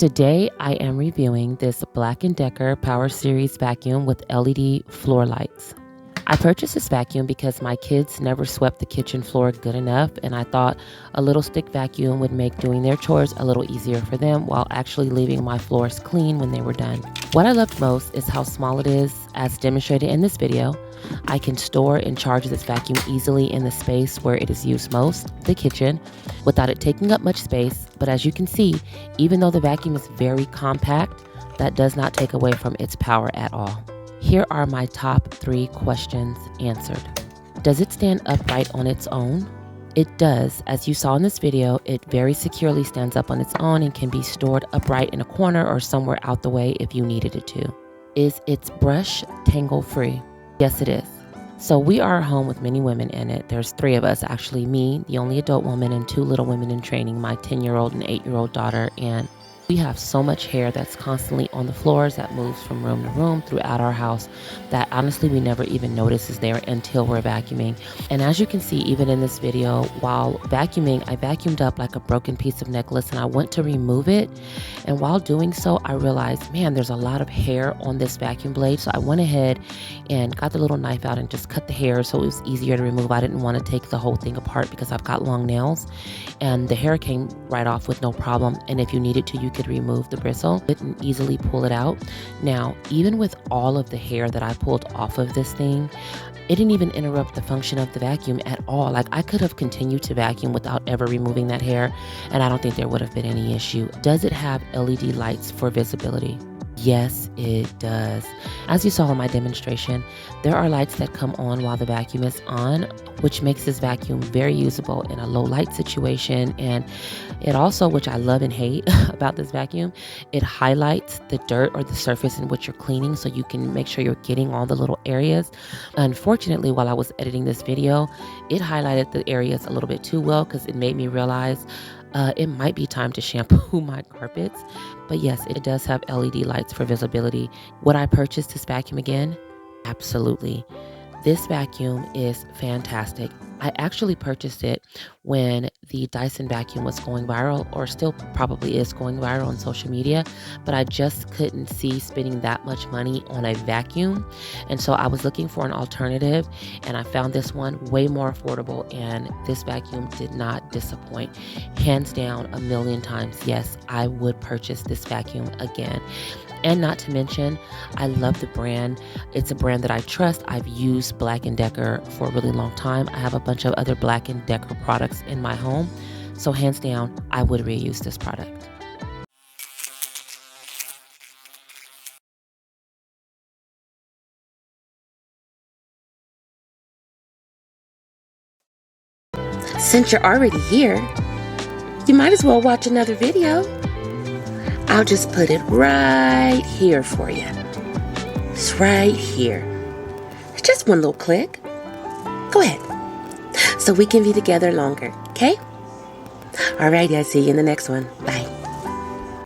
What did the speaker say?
Today I am reviewing this Black & Decker Power Series vacuum with LED floor lights. I purchased this vacuum because my kids never swept the kitchen floor good enough, and I thought a little stick vacuum would make doing their chores a little easier for them while actually leaving my floors clean when they were done. What I loved most is how small it is, as demonstrated in this video. I can store and charge this vacuum easily in the space where it is used most, the kitchen, without it taking up much space. But as you can see, even though the vacuum is very compact, that does not take away from its power at all. Here are my top 3 questions answered. Does it stand upright on its own? It does. As you saw in this video, it very securely stands up on its own and can be stored upright in a corner or somewhere out the way if you needed it to. Is its brush tangle free? Yes, it is. So we are a home with many women in it. There's 3 of us, actually, me, the only adult woman, and 2 little women in training, my 10-year-old and 8-year-old daughter. And we have so much hair that's constantly on the floors that moves from room to room throughout our house that honestly we never even notice is there until we're vacuuming. And as you can see, even in this video, while vacuuming, I vacuumed up like a broken piece of necklace and I went to remove it. And while doing so, I realized, man, there's a lot of hair on this vacuum blade. So I went ahead and got the little knife out and just cut the hair so it was easier to remove. I didn't want to take the whole thing apart because I've got long nails, and the hair came right off with no problem. And if you needed to, you could remove the bristle and easily pull it out. Now, even with all of the hair that I pulled off of this thing, it didn't even interrupt the function of the vacuum at all. Like, I could have continued to vacuum without ever removing that hair, and I don't think there would have been any issue. Does it have LED lights for visibility? Yes, it does. As you saw in my demonstration, there are lights that come on while the vacuum is on, which makes this vacuum very usable in a low light situation. And it also, which I love and hate about this vacuum, it highlights the dirt or the surface in which you're cleaning so you can make sure you're getting all the little areas. Unfortunately, while I was editing this video, it highlighted the areas a little bit too well because it made me realize it might be time to shampoo my carpets. But yes, it does have LED lights for visibility. Would I purchase this vacuum again? Absolutely. This vacuum is fantastic. I actually purchased it when the Dyson vacuum was going viral, or still probably is going viral on social media, but I just couldn't see spending that much money on a vacuum. And so I was looking for an alternative, and I found this one way more affordable, and this vacuum did not disappoint. Hands down, 1,000,000 times, yes, I would purchase this vacuum again. And not to mention, I love the brand. It's a brand that I trust. I've used Black & Decker for a really long time. I have a bunch of other Black & Decker products in my home. So hands down, I would reuse this product. Since you're already here, you might as well watch another video. I'll just put it right here for you. It's right here. It's just one little click. Go ahead. So we can be together longer, okay? Alrighty, I'll see you in the next one. Bye.